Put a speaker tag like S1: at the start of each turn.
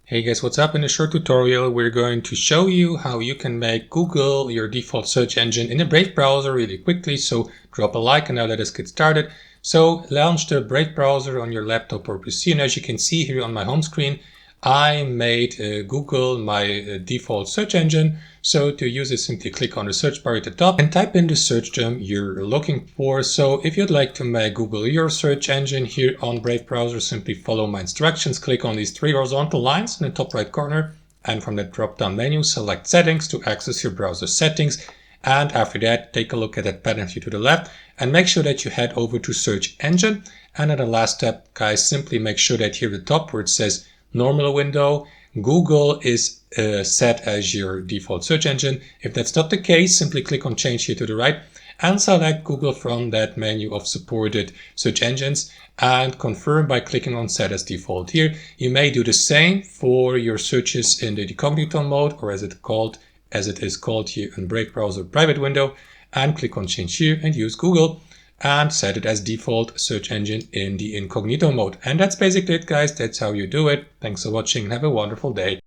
S1: Hey guys, what's up? In a short tutorial, we're going to show you how you can make Google your default search engine in a Brave browser really quickly. So drop a like and now let us get started. So launch the Brave browser on your laptop or PC. And as you can see here on my home screen, I made Google my default search engine. So to use it, simply click on the search bar at the top and type in the search term you're looking for. So if you'd like to make Google your search engine here on Brave browser, simply follow my instructions. Click on these three horizontal lines in the top right corner. And from the drop-down menu, select Settings to access your browser settings. And after that, take a look at that pattern here to the left and make sure that you head over to Search Engine. And at the last step, guys, simply make sure that here at the top where it says Normal window, Google is set as your default search engine. If that's not the case, simply click on Change here to the right and select Google from that menu of supported search engines and confirm by clicking on Set as Default here. You may do the same for your searches in the incognito mode, or as it is called here in Brave browser private window, and click on Change here and use Google and set it as default search engine in the incognito mode. And that's basically it, guys. That's how you do it. Thanks for watching and have a wonderful day.